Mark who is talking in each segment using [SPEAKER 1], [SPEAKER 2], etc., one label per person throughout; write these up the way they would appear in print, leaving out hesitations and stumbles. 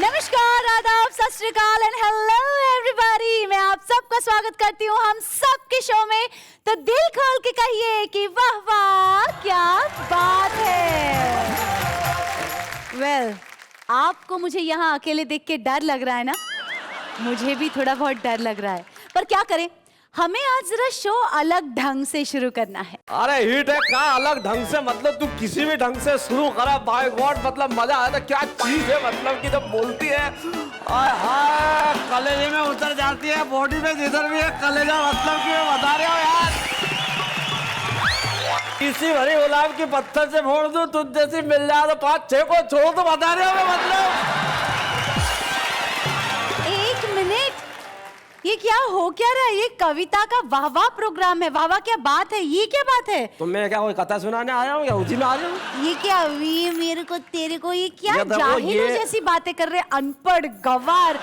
[SPEAKER 1] नमस्कार, आदाब, सत श्री अकाल एंड हेलो एवरीबॉडी। मैं आप सबका स्वागत करती हूँ हम सबके शो में। तो दिल खोल के कहिए कि वाह वाह क्या बात है। वेल, आपको मुझे यहाँ अकेले देख के डर लग रहा है ना? मुझे भी थोड़ा बहुत डर लग रहा है, पर क्या करें, हमें आज जरा शो अलग ढंग से शुरू करना है।
[SPEAKER 2] अरे हिट है का अलग ढंग से, मतलब तू किसी भी ढंग से शुरू करा, बाय गॉड, मतलब मजा आया था। क्या चीज है, मतलब कि जब बोलती है हाय हाय कलेजे में उतर जाती है, बॉडी में जिधर भी है कलेजा, मतलब कि मैं बता रहे हो यार। किसी भरी गुलाब की पत्थर से फोड़ दूं, तुझ जैसी मिल जाए तो 5-6 को छोड़, तो बता रहे हो मैं, मतलब।
[SPEAKER 1] एक मिनट, ये क्या हो क्या रहा है? ये कविता का वाह वाह प्रोग्राम है। वाह वाह क्या बात है, ये क्या बात है?
[SPEAKER 2] तो मैं क्या कोई कथा सुनाने आया हूँ या उसी में आ रहा हूँ?
[SPEAKER 1] ये क्या, ये मेरे को तेरे को, ये क्या जाहिलों जैसी बातें कर रहे, अनपढ़ गवार।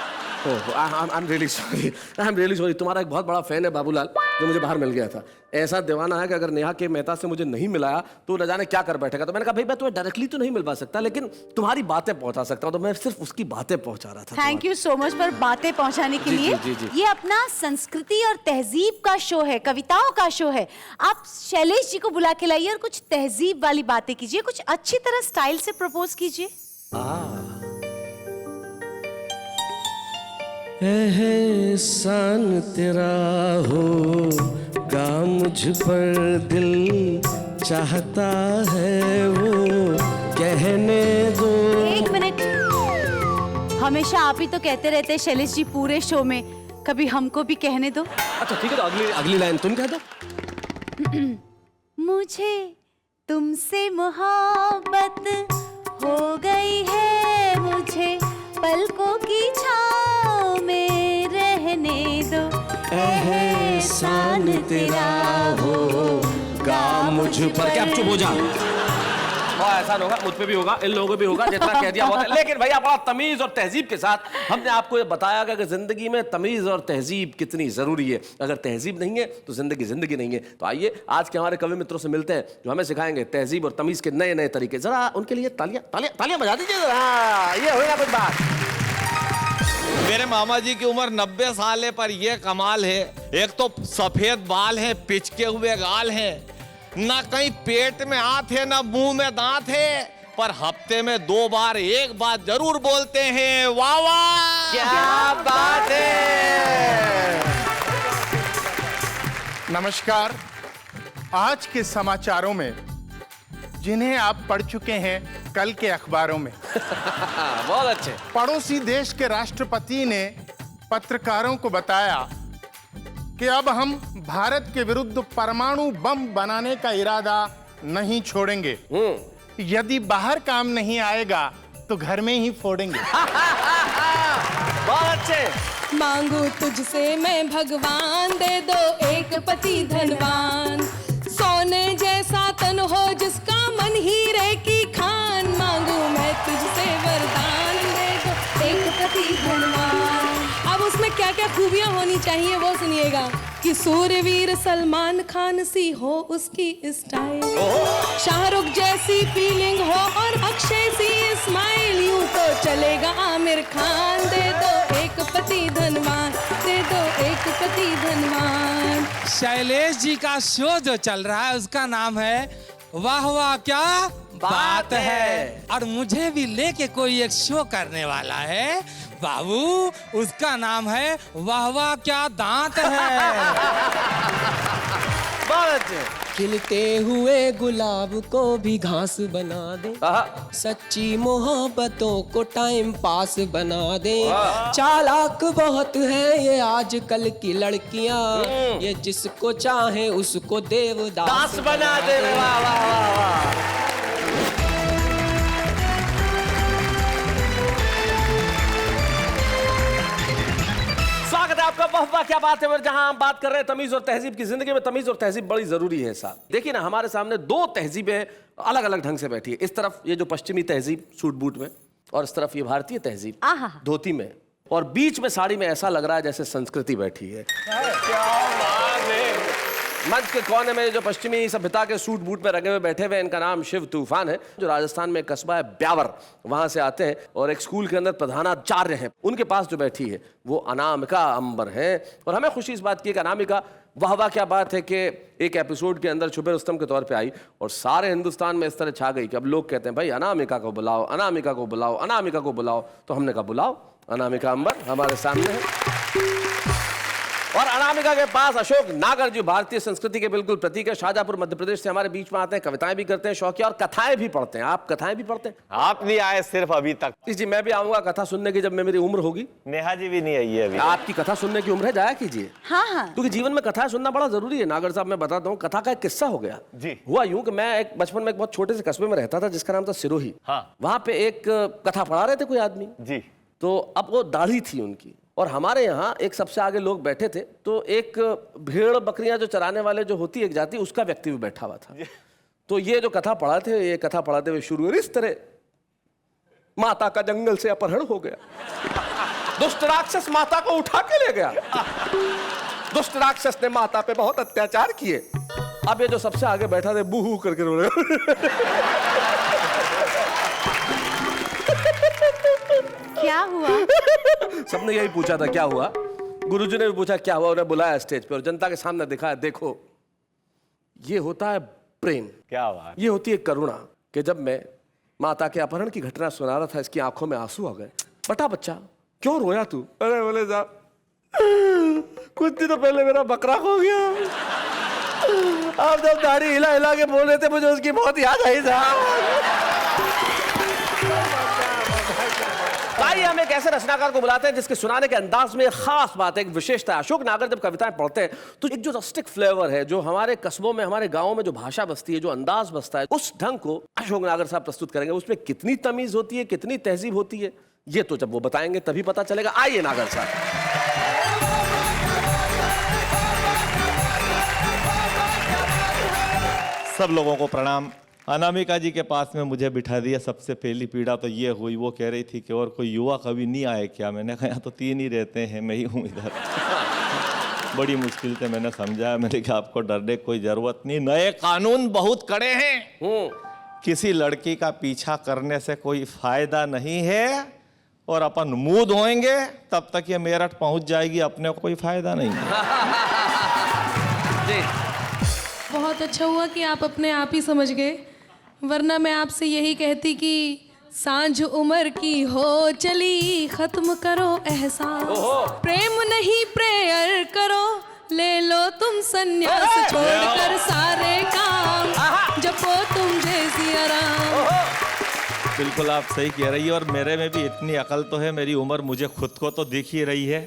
[SPEAKER 2] I am really sorry. तुम्हारा एक बहुत बड़ा फैन है बाबूलाल, जो मुझे बाहर मिल गया था। ऐसा दीवाना है कि अगर नेहा के मेहता से मुझे नहीं मिलाया तो न जाने क्या कर बैठेगा। तो मैंने कहा भाई मैं तुम्हें डायरेक्टली तो नहीं मिलवा सकता, लेकिन तुम्हारी बातें पहुंचा सकता हूँ। तो मैं सिर्फ उसकी बातें पहुंचा रहा था।
[SPEAKER 1] थैंक यू सो मच पर बातें पहुंचाने के लिए। ये अपना संस्कृति और तहजीब का शो है, कविताओं का शो है। आप शैलेश जी को बुला के लाइए और कुछ तहजीब वाली बातें कीजिए, कुछ अच्छी तरह स्टाइल से प्रपोज कीजिए।
[SPEAKER 2] एहसान तेरा होगा मुझ पर, दिल चाहता है वो कहने दो।
[SPEAKER 1] एक मिनट, हमेशा आप ही तो कहते रहते हैं शैलेश जी पूरे शो में, कभी हमको भी कहने दो।
[SPEAKER 2] अच्छा ठीक है, तो अगली लाइन तुम कह दो।
[SPEAKER 1] मुझे तुमसे मोहब्बत हो गई है, मुझे पलकों की छाँव में रहने दो।
[SPEAKER 2] एहसान तेरा होगा मुझ पर। क्या चुप हो जा? एहसान होगा, मुझ पे भी होगा, इन लोगों पे भी होगा, जितना कह दिया बहुत है। लेकिन भैया बड़ा तमीज और तहजीब के साथ हमने आपको ये बताया कि जिंदगी में तमीज और तहजीब कितनी जरूरी है। अगर तहजीब नहीं है तो जिंदगी नहीं है। तो आइए आज के हमारे कवि मित्रों से मिलते हैं, जो हमें सिखाएंगे तहजीब और तमीज के नए नए तरीके। जरा उनके लिए तालियां बजा दीजिए जरा। ये होगा कुछ बात।
[SPEAKER 3] मेरे मामा जी की उम्र 90 साल है, पर ये कमाल है, एक तो सफेद बाल है, पिचके हुए गाल है, ना कहीं पेट में हाथ है ना मुंह में दांत है, पर हफ्ते में 2 बार एक बात जरूर बोलते हैं, वाह वाह
[SPEAKER 2] क्या बात है।
[SPEAKER 4] नमस्कार। आज के समाचारों में जिन्हें आप पढ़ चुके हैं कल के अखबारों में।
[SPEAKER 2] बहुत अच्छे।
[SPEAKER 4] पड़ोसी देश के राष्ट्रपति ने पत्रकारों को बताया कि अब हम भारत के विरुद्ध परमाणु बम बनाने का इरादा नहीं छोड़ेंगे। यदि बाहर काम नहीं आएगा तो घर में ही फोड़ेंगे।
[SPEAKER 2] बहुत अच्छे।
[SPEAKER 5] मांगू तुझसे मैं भगवान, दे दो एक पति धनवान, सोने जैसा तन हो जिसका मन हीरे की खान। मांगू मैं तुझसे वरदान, दे दो एक पति धनवान। अब उसमें क्या क्या खूबियां होनी चाहिए वो सुनिएगा कि सूर्यवीर सलमान खान सी हो उसकी स्टाइल, शाहरुख जैसी फीलिंग हो और अक्षय सी स्माइल, यूं तो चलेगा आमिर खान। दे दो एक पति धनवान, दे दो एक पति धनवान।
[SPEAKER 6] शैलेश जी का शो जो चल रहा है उसका नाम है वाह वाह क्या बात है, और मुझे भी लेके कोई एक शो करने वाला है बाबू, उसका नाम है वाह वाह क्या दांत है।
[SPEAKER 2] बहुत अच्छे।
[SPEAKER 7] खिलते हुए गुलाब को भी घास बना दे, सच्ची मोहब्बतों को टाइम पास बना दे। चालाक बहुत है ये आजकल की लड़कियां, ये जिसको चाहे उसको देवदास
[SPEAKER 2] बना दे। वाह वाह वाह वाह। स्वागत है आपका वाह वाह क्या बात है, जहां हम बात कर रहे हैं तमीज और तहजीब की। जिंदगी में तमीज और तहजीब बड़ी जरूरी है साहब। देखिए ना, हमारे सामने 2 तहजीबें अलग अलग ढंग से बैठी है। इस तरफ ये जो पश्चिमी तहजीब सूट बूट में, और इस तरफ ये भारतीय तहजीब धोती में, और बीच में साड़ी में। ऐसा लग रहा है जैसे संस्कृति बैठी है। क्या बात है। मंच के कोने में जो पश्चिमी सभ्यता के सूट बूट में रंगे हुए बैठे हुए, इनका नाम शिव तूफान है, जो राजस्थान में एक कस्बा है ब्यावर, वहां से आते हैं और एक स्कूल के अंदर प्रधानाचार्य हैं। उनके पास जो बैठी है वो अनामिका अंबर है और हमें खुशी इस बात की कि अनामिका वाह वाह क्या बात है कि एक एपिसोड के अंदर छुपे रुस्तम के तौर पे आई और सारे हिंदुस्तान में इस तरह छा गई कि अब लोग कहते हैं भाई अनामिका को बुलाओ, अनामिका को बुलाओ, अनामिका को बुलाओ। तो हमने कहा बुलाओ, अनामिका अंबर हमारे सामने है और अनामिका के पास अशोक नागर जी भारतीय संस्कृति के बिल्कुल प्रतीक है। शाहजहांपुर मध्य प्रदेश से हमारे बीच में आते हैं, कविताएं भी करते हैं शौकिया और कथाएं भी पढ़ते हैं। आप कथाएं भी पढ़ते हैं?
[SPEAKER 3] आप नहीं आए सिर्फ अभी तक।
[SPEAKER 2] जी मैं भी आऊंगा कथा सुनने की जब मैं मेरी उम्र होगी।
[SPEAKER 3] नेहा जी भी नहीं आई है अभी।
[SPEAKER 2] आपकी कथा सुनने की उम्र है, जाया कीजिए।
[SPEAKER 1] हाँ हाँ
[SPEAKER 2] क्योंकि जीवन में कथाएं सुनना बड़ा जरूरी है। नागर साहब मैं बताता हूँ, कथा का एक किस्सा हो गया।
[SPEAKER 3] जी।
[SPEAKER 2] हुआ यूं कि मैं एक बचपन में एक बहुत छोटे से कस्बे में रहता था जिसका नाम था सिरोही।
[SPEAKER 3] हाँ।
[SPEAKER 2] वहां पे एक कथा पढ़ा रहे थे कोई आदमी।
[SPEAKER 3] जी।
[SPEAKER 2] तो अब वो दाढ़ी थी उनकी और हमारे यहाँ एक सबसे आगे लोग बैठे थे, तो एक भेड़ बकरियां जो चराने वाले जो होती है एक जाति, उसका व्यक्ति भी बैठा हुआ था। तो ये जो कथा पढ़ाते हुए, ये कथा पढ़ाते हुए शुरू हुई इस तरह, माता का जंगल से अपहरण हो गया, दुष्ट राक्षस माता को उठा के ले गया, दुष्ट राक्षस ने माता पे बहुत अत्याचार किए। अब ये जो सबसे आगे बैठा थे बूहू करके रो रहे
[SPEAKER 1] क्या हुआ?
[SPEAKER 2] सबने यही पूछा था क्या हुआ। गुरुजी ने भी पूछा क्या हुआ, उन्हें बुलाया स्टेज पे और जनता के सामने दिखाया, देखो ये होता है प्रेम,
[SPEAKER 3] क्या बात।
[SPEAKER 2] ये होती है करुणा। कि जब मैं माता के अपहरण की घटना सुना रहा था, इसकी आंखों में आंसू आ गए। बटा बच्चा क्यों रोया तू? अरे बोले साहब कुछ दिनों पहले मेरा बकरा खो गया, आप जब दाढ़ी हिला हिला के बोल रहे थे मुझे उसकी बहुत याद आई साहब। आइए हम एक ऐसे रचनाकार को बुलाते हैं जिसके सुनाने के अंदाज में खास बात है, एक विशेषता है। अशोक नागर जब कविताएं पढ़ते हैं तो एक जो रस्टिक फ्लेवर है, जो हमारे कस्बों में हमारे गांवों में जो भाषा बसती है, जो अंदाज बसता है, उस ढंग को अशोक नागर साहब प्रस्तुत करेंगे। उसमें कितनी तमीज होती है, कितनी तहजीब होती है, ये तो जब वो बताएंगे तभी पता चलेगा। आइए नागर साहब।
[SPEAKER 3] सब लोगों को प्रणाम। अनामिका जी के पास में मुझे बिठा दिया। सबसे पहली पीड़ा तो ये हुई, वो कह रही थी कि और कोई युवा कवि नहीं आए क्या? मैंने कहा तो 3 ही रहते हैं, मैं ही हूँ इधर। बड़ी मुश्किल से मैंने समझाया, मैंने कहा आपको डरने की कोई जरूरत नहीं, नए कानून बहुत कड़े हैं, किसी लड़की का पीछा करने से कोई फायदा नहीं है और अपन मुंह धोएंगे तब तक ये मेरठ पहुंच जाएगी, अपने को कोई फायदा नहीं है।
[SPEAKER 5] बहुत अच्छा हुआ कि आप अपने आप ही समझ गए, वरना मैं आपसे यही कहती कि सांझ उम्र की हो चली, खत्म करो एहसास, प्रेम नहीं प्रेयर करो, ले लो तुम संन्यास, छोड़कर सारे काम, जपो तुम जैसी आराम।
[SPEAKER 3] बिल्कुल आप सही कह रही है और मेरे में भी इतनी अकल तो है, मेरी उम्र मुझे खुद को तो दिख ही रही है।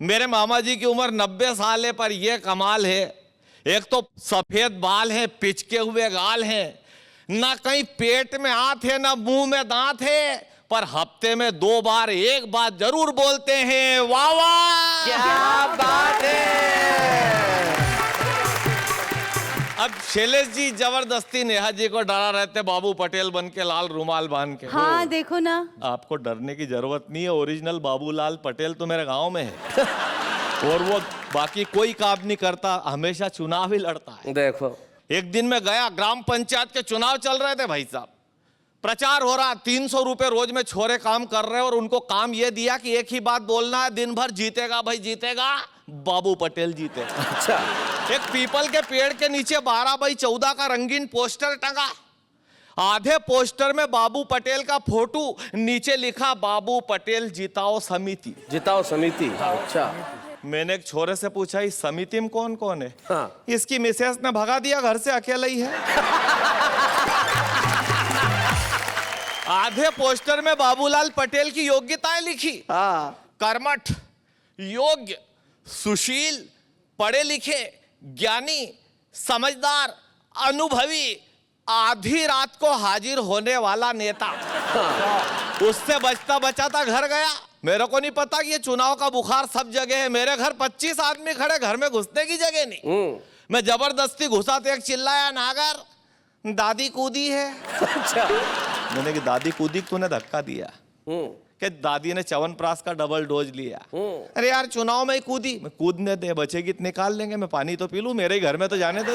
[SPEAKER 3] मेरे मामा जी की उम्र 90 साल है, पर यह कमाल है, एक तो सफेद बाल हैं, पिचके हुए गाल हैं, ना कहीं पेट में हाथ है ना मुंह में दांत है, पर हफ्ते में 2 बार एक बात जरूर बोलते हैं, वाह वाह
[SPEAKER 2] क्या बात है।
[SPEAKER 3] अब शैलेश जी जबरदस्ती नेहा जी को डरा रहते, बाबू पटेल बन के लाल रुमाल बांध के।
[SPEAKER 1] हाँ देखो ना,
[SPEAKER 3] आपको डरने की जरूरत नहीं है, ओरिजिनल बाबूलाल पटेल तो मेरे गांव में है और वो बाकी कोई काम नहीं करता, हमेशा चुनाव ही लड़ता है।
[SPEAKER 2] देखो
[SPEAKER 3] एक दिन मैं गया, ग्राम पंचायत के चुनाव चल रहे थे भाई साहब, प्रचार हो रहा, 300 रुपए रोज में छोरे काम कर रहे हैं और उनको काम ये दिया कि एक ही बात बोलना है, दिन भर जीतेगा भाई जीतेगा, बाबू पटेल जीतेगा।
[SPEAKER 2] अच्छा।
[SPEAKER 3] एक पीपल के पेड़ के नीचे 12x14 का रंगीन पोस्टर टंगा, आधे पोस्टर में बाबू पटेल का फोटो, नीचे लिखा बाबू पटेल जिताओ समिति।
[SPEAKER 2] जिताओ समिति। अच्छा।
[SPEAKER 3] मैंने एक छोरे से पूछा इस समिति में कौन कौन है?
[SPEAKER 2] हाँ।
[SPEAKER 3] इसकी मिसेस ने भगा दिया, घर से अकेला ही है। आधे पोस्टर में बाबूलाल पटेल की योग्यताएं लिखी, कर्मठ, योग्य, सुशील, पढ़े लिखे, ज्ञानी, समझदार, अनुभवी, आधी रात को हाजिर होने वाला नेता। उससे बचता बचाता घर गया, मेरे को नहीं पता कि ये चुनाव का बुखार सब जगह है, मेरे घर 25 आदमी खड़े, घर में घुसने की जगह नहीं। मैं जबरदस्ती घुसा तो एक चिल्लाया, नागर दादी कूदी है।
[SPEAKER 2] अच्छा।
[SPEAKER 3] मैंने कि दादी कूदी, तूने धक्का दिया, कि दादी ने च्यवनप्राश का डबल डोज लिया। अरे यार चुनाव में ही कूदी, मैं कूदने दे, बचेगी तो निकाल लेंगे, मैं पानी तो पी लूं, मेरे ही घर में तो जाने दे।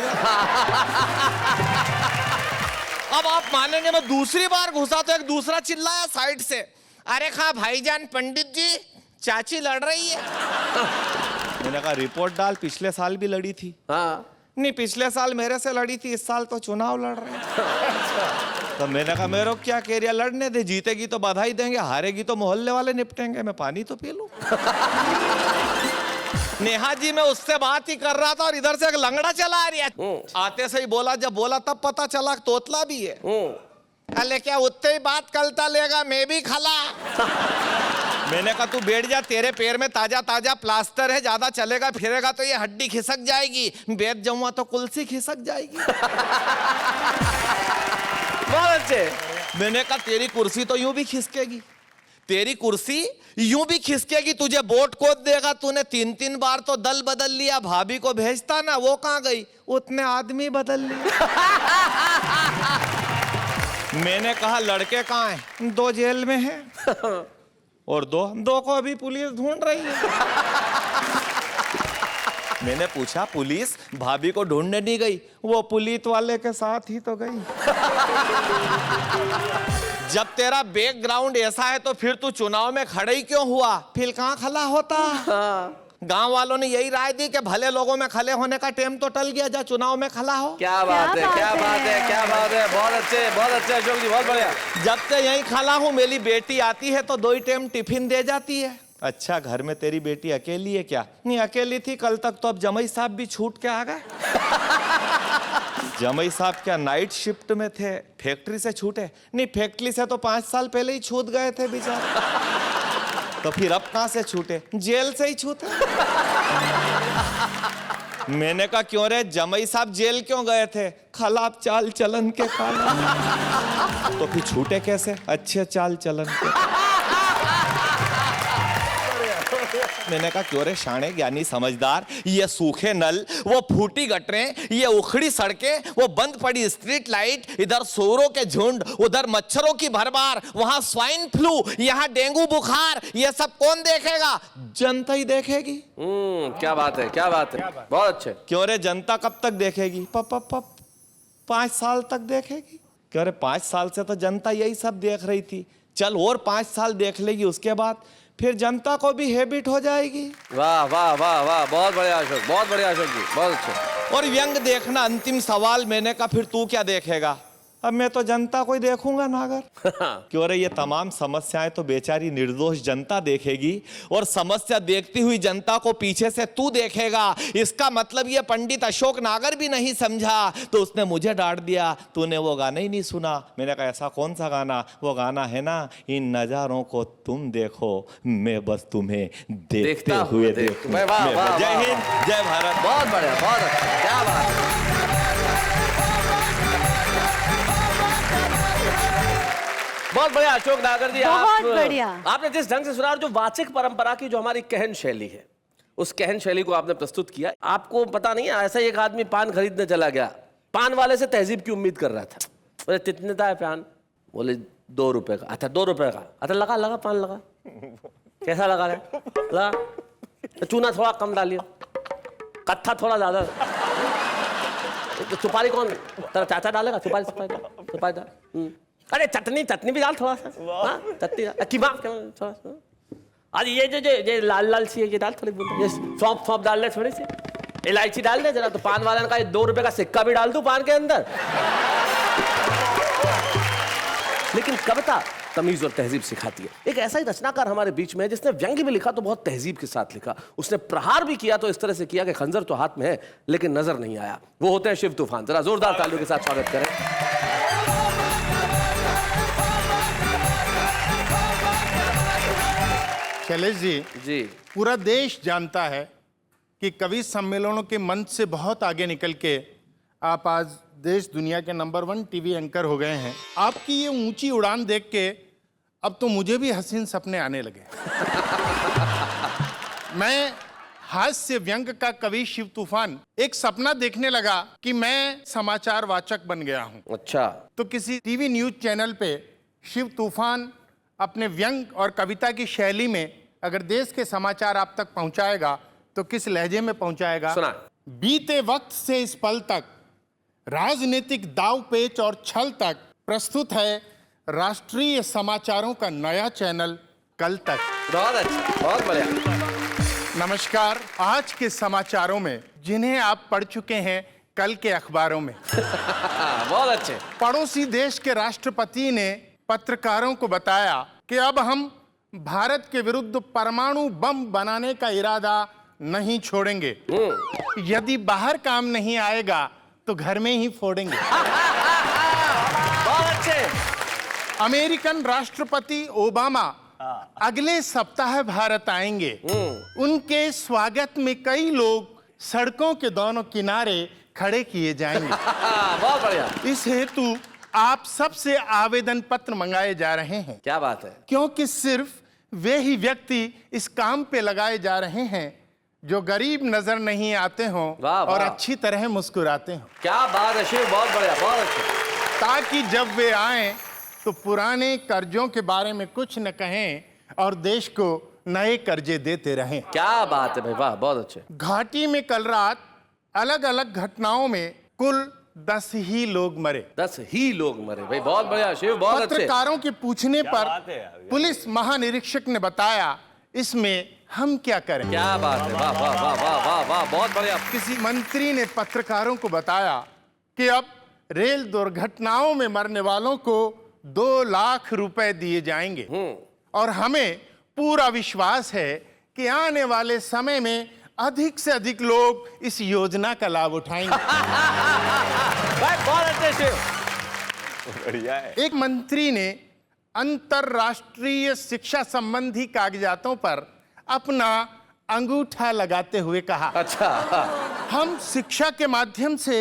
[SPEAKER 3] अब आप मानेंगे मैं दूसरी बार घुसा तो एक दूसरा चिल्लाया साइड से, अरे खा भाईजान पंडित जी चाची लड़ रही है। मैंने कहा रिपोर्ट डाल, पिछले साल भी लड़ी थी।
[SPEAKER 2] हाँ
[SPEAKER 3] नहीं पिछले साल मेरे से लड़ी थी, इस साल तो चुनाव लड़ रहे हैं। तो मैंने कहा मेरे को क्या कह रही है, लड़ने दे, जीतेगी तो बधाई देंगे, हारेगी तो मोहल्ले वाले निपटेंगे, मैं पानी तो पी लूं। नेहा जी मैं उससे बात ही कर रहा था और इधर से एक लंगड़ा चला आ रही है। आते से ही बोला, जब बोला तब पता चला तोतला भी है। अरे क्या उतने ही बात कलता लेगा, मैं भी खला। मैंने कहा तू बैठ जा, तेरे पैर में ताजा ताजा प्लास्टर है, ज्यादा चलेगा फिरेगा तो ये हड्डी खिसक जाएगी, बैठ जाऊंगा तो कुल्सी खिसक जाएगी।
[SPEAKER 2] बहुत अच्छे।
[SPEAKER 3] मैंने कहा तेरी कुर्सी तो यूं भी खिसकेगी, तेरी कुर्सी यूं भी खिसकेगी, तुझे बोट कोद देगा। तूने 3-3 बार तो दल बदल लिया, भाभी को भेजता ना, वो कहाँ गई, उतने आदमी बदल लिए। मैंने कहा लड़के कहाँ हैं, 2 जेल में हैं और 2 को अभी पुलिस ढूंढ रही है। मैंने पूछा पुलिस भाभी को ढूंढने नहीं गई, वो पुलिस वाले के साथ ही तो गई। जब तेरा बैकग्राउंड ऐसा है तो फिर तू चुनाव में खड़े ही क्यों हुआ, फिर कहाँ खड़ा होता। गांव वालों ने यही राय दी कि भले लोगों में खड़े होने का टाइम तो टल गया, जा चुनाव में खड़ा हो।
[SPEAKER 2] क्या बात है, क्या बात है, क्या बात है, बहुत अच्छे अशोक जी, बहुत बढ़िया।
[SPEAKER 3] जब से यहीं खड़ा हूँ, मेरी बेटी आती है तो 2 ही टाइम टिफिन दे जाती है। अच्छा घर में तेरी बेटी अकेली है क्या, नहीं अकेली थी कल तक तो, अब जमई साहब भी छूट के आ गए। जमई साहब क्या नाइट शिफ्ट में थे, फैक्ट्री से छूटे, नहीं फैक्ट्री से तो 5 साल पहले ही छूट गए थे बेचारे। तो फिर अब कहां से छूटे, जेल से ही छूटे। मैंने कहा क्यों रे, जमई साहब जेल क्यों गए थे, खराब चाल चलन के कारण। तो फिर छूटे कैसे, अच्छे चाल चलन के। मैंने कहा क्यों रे शाणे ज्ञानी समझदार, ये सूखे नल, वो फूटी गटरें, ये उखड़ी सड़कें, वो बंद पड़ी स्ट्रीट लाइट, इधर सूअरों के झुंड, उधर मच्छरों की भरमार, वहां स्वाइन फ्लू, यहाँ डेंगू बुखार, ये सब कौन देखेगा, जनता ही देखेगी।
[SPEAKER 2] क्या बात है, क्या बात है, बहुत अच्छे।
[SPEAKER 3] क्यों रे जनता कब तक देखेगी, 5 साल तक देखेगी। क्यों रे 5 साल से तो जनता यही सब देख रही थी, चल और 5 साल देख लेगी, उसके बाद फिर जनता को भी हैबिट हो जाएगी।
[SPEAKER 2] वाह वाह वाह वाह, बहुत बढ़िया अशोक, बहुत बढ़िया अशोक जी, बहुत अच्छे।
[SPEAKER 3] और व्यंग देखना अंतिम सवाल, मैंने कहा फिर तू क्या देखेगा, अब मैं तो जनता को ही देखूंगा नागर। क्यों रे ये तमाम समस्याएं तो बेचारी निर्दोष जनता देखेगी, और समस्या देखती हुई जनता को पीछे से तू देखेगा। इसका मतलब ये पंडित अशोक नागर भी नहीं समझा, तो उसने मुझे डांट दिया, तूने वो गाना ही नहीं सुना। मैंने कहा ऐसा कौन सा गाना, वो गाना है ना, इन नजारों को तुम देखो, मैं बस तुम्हें देखते हुए देखूं। जय हिंद, जय भारत।
[SPEAKER 2] बहुत बढ़िया, बहुत अच्छा, क्या बात है। बहुत बढ़िया अशोक नागर जी,
[SPEAKER 1] बहुत बढ़िया।
[SPEAKER 2] आपने जिस ढंग से सुना, जो वाचिक परंपरा की जो हमारी कहन शैली है, उस कहन शैली को आपने प्रस्तुत किया। आपको पता नहीं है, ऐसा ही एक आदमी पान खरीदने चला गया, पान वाले से तहजीब की उम्मीद कर रहा था। बोले कितने का है पान, बोले 2 रुपए का। अच्छा 2 रुपए का, अच्छा लगा लगा पान लगा, कैसा लगा रहा, लगा, चूना थोड़ा कम डालिए, कत्था थोड़ा ज्यादा, सुपारी कौन, तेरा चाचा डालेगा, सुपारी सुपारी डाल, अरे चटनी भी डाल थोड़ा सा, चटनी कीमा थोड़ा सा, अरे ये लाल लाल सी है ये डाल, थोड़ी ये सौंफ डाल ले, थोड़ी सी इलायची डाल दे जरा। तो पान वाले ने कहा 2 रुपए का सिक्का भी डाल दूं पान के अंदर। लेकिन कविता तमीज और तहजीब सिखाती है। एक ऐसा ही रचनाकार हमारे बीच में है जिसने व्यंग्य में लिखा तो बहुत तहजीब के साथ लिखा, उसने प्रहार भी किया तो इस तरह से किया कि खंजर तो हाथ में है लेकिन नजर नहीं आया। वो होते हैं शिव तूफान। जरा जोरदार तालियों के साथ स्वागत करें।
[SPEAKER 4] शैलेश
[SPEAKER 2] जी,
[SPEAKER 4] पूरा देश जानता है कि कवि सम्मेलनों के मंच से बहुत आगे निकल के आप आज देश दुनिया के नंबर 1 टीवी एंकर हो गए हैं। आपकी ये ऊंची उड़ान देख के अब तो मुझे भी हसीन सपने आने लगे। मैं हास्य व्यंग का कवि शिव तूफान एक सपना देखने लगा कि मैं समाचार वाचक बन गया हूं।
[SPEAKER 2] अच्छा।
[SPEAKER 4] तो किसी टीवी न्यूज चैनल पे शिव तूफान अपने व्यंग और कविता की शैली में अगर देश के समाचार आप तक पहुंचाएगा तो किस लहजे में पहुंचाएगा?
[SPEAKER 2] सुना।
[SPEAKER 4] बीते वक्त से इस पल तक, राजनीतिक दाव पेच और छल तक, प्रस्तुत है राष्ट्रीय समाचारों का नया चैनल कल तक।
[SPEAKER 2] बहुत अच्छा, बहुत बढ़िया।
[SPEAKER 4] नमस्कार। आज के समाचारों में जिन्हें आप पढ़ चुके हैं कल के अखबारों में।
[SPEAKER 2] बहुत अच्छे।
[SPEAKER 4] पड़ोसी देश के राष्ट्रपति ने पत्रकारों को बताया कि अब हम भारत के विरुद्ध परमाणु बम बनाने का इरादा नहीं छोड़ेंगे। यदि बाहर काम नहीं आएगा तो घर में ही फोड़ेंगे।
[SPEAKER 2] बहुत अच्छे।
[SPEAKER 4] अमेरिकन राष्ट्रपति ओबामा अगले सप्ताह भारत आएंगे। उनके स्वागत में कई लोग सड़कों के दोनों किनारे खड़े किए जाएंगे।
[SPEAKER 2] बहुत बढ़िया।
[SPEAKER 4] इस हेतु आप सबसे आवेदन पत्र मंगाए जा रहे हैं।
[SPEAKER 2] क्या बात है।
[SPEAKER 4] क्योंकि सिर्फ वे ही व्यक्ति इस काम पे लगाए जा रहे हैं जो गरीब नजर नहीं आते हों और अच्छी तरह मुस्कुराते हों।
[SPEAKER 2] क्या बात है शिव, बहुत बढ़िया, बहुत अच्छा।
[SPEAKER 4] ताकि जब वे आएं तो पुराने कर्जों के बारे में कुछ न कहें और देश को नए कर्जे देते रहें।
[SPEAKER 2] क्या बात है भाई, वाह, बहुत अच्छे।
[SPEAKER 4] घाटी में कल रात अलग अलग घटनाओं में कुल 10 ही लोग मरे।
[SPEAKER 2] 10 ही लोग मरे भाई, बहुत बढ़िया शिव, बहुत अच्छे।
[SPEAKER 4] पत्रकारों के पूछने पर पुलिस महानिरीक्षक ने बताया, इसमें हम क्या करें?
[SPEAKER 2] क्या बात है, वाह वाह वाह वाह वाह वाह, बहुत बढ़िया।
[SPEAKER 4] किसी मंत्री ने पत्रकारों को बताया कि अब रेल दुर्घटनाओं में मरने वालों को 2 लाख रुपए दिए जाएंगे और हमें पूरा विश्वास है कि आने वाले समय में अधिक से अधिक लोग इस योजना का लाभ उठाएंगे।
[SPEAKER 2] भाई बहुत अच्छे शिव,
[SPEAKER 3] बढ़िया है।
[SPEAKER 4] एक मंत्री ने अंतरराष्ट्रीय शिक्षा संबंधी कागजातों पर अपना अंगूठा लगाते हुए कहा,
[SPEAKER 2] अच्छा,
[SPEAKER 4] हम शिक्षा के माध्यम से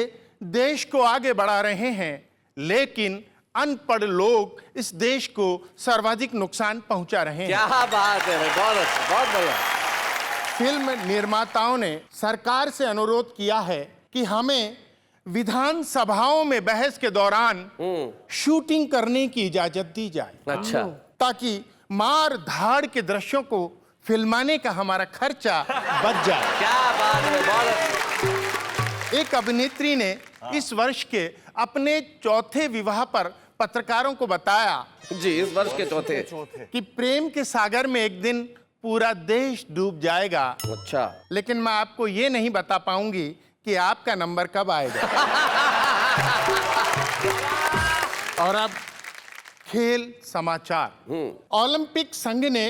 [SPEAKER 4] देश को आगे बढ़ा रहे हैं, लेकिन अनपढ़ लोग इस देश को सर्वाधिक नुकसान पहुंचा रहे हैं।
[SPEAKER 2] क्या बात है भाई, बहुत अच्छा, बहुत बढ़िया।
[SPEAKER 4] फिल्म निर्माताओं ने सरकार से अनुरोध किया है कि हमें विधानसभाओं में बहस के दौरान शूटिंग करने की इजाजत दी जाए।
[SPEAKER 2] अच्छा,
[SPEAKER 4] ताकि मार धाड़ के दृश्यों को फिल्माने का हमारा खर्चा बच जाए।
[SPEAKER 2] क्या बात है, बहुत अच्छा।
[SPEAKER 4] एक अभिनेत्री ने इस वर्ष के अपने चौथे विवाह पर पत्रकारों को बताया
[SPEAKER 2] जी, इस वर्ष के चौथे
[SPEAKER 4] कि प्रेम के सागर में एक दिन पूरा देश डूब जाएगा।
[SPEAKER 2] अच्छा,
[SPEAKER 4] लेकिन मैं आपको ये नहीं बता पाऊंगी कि आपका नंबर कब आएगा। और अब खेल समाचार। ओलंपिक संघ ने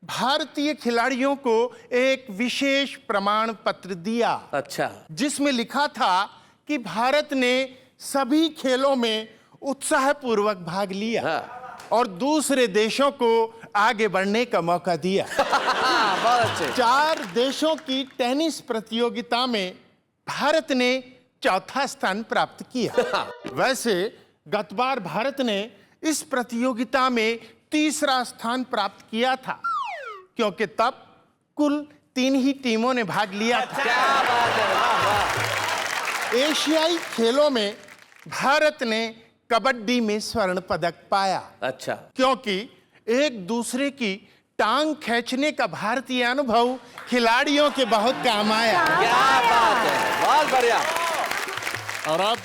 [SPEAKER 4] भारतीय खिलाड़ियों को एक विशेष प्रमाण पत्र दिया।
[SPEAKER 2] अच्छा,
[SPEAKER 4] जिसमें लिखा था कि भारत ने सभी खेलों में उत्साहपूर्वक भाग लिया और दूसरे देशों को आगे बढ़ने का मौका दिया।
[SPEAKER 2] बहुत अच्छे।
[SPEAKER 4] 4 देशों की टेनिस प्रतियोगिता में भारत ने चौथा स्थान प्राप्त किया। वैसे गत बार भारत ने इस प्रतियोगिता में तीसरा स्थान प्राप्त किया था, क्योंकि तब कुल 3 ही टीमों ने भाग लिया था।
[SPEAKER 2] क्या बात है, वाह वाह।
[SPEAKER 4] एशियाई खेलों में भारत ने कबड्डी में स्वर्ण पदक पाया।
[SPEAKER 2] अच्छा,
[SPEAKER 4] क्योंकि एक दूसरे की टांग खींचने का भारतीय अनुभव खिलाड़ियों के बहुत काम आया।
[SPEAKER 2] क्या बात है, बहुत बढ़िया।
[SPEAKER 4] और अब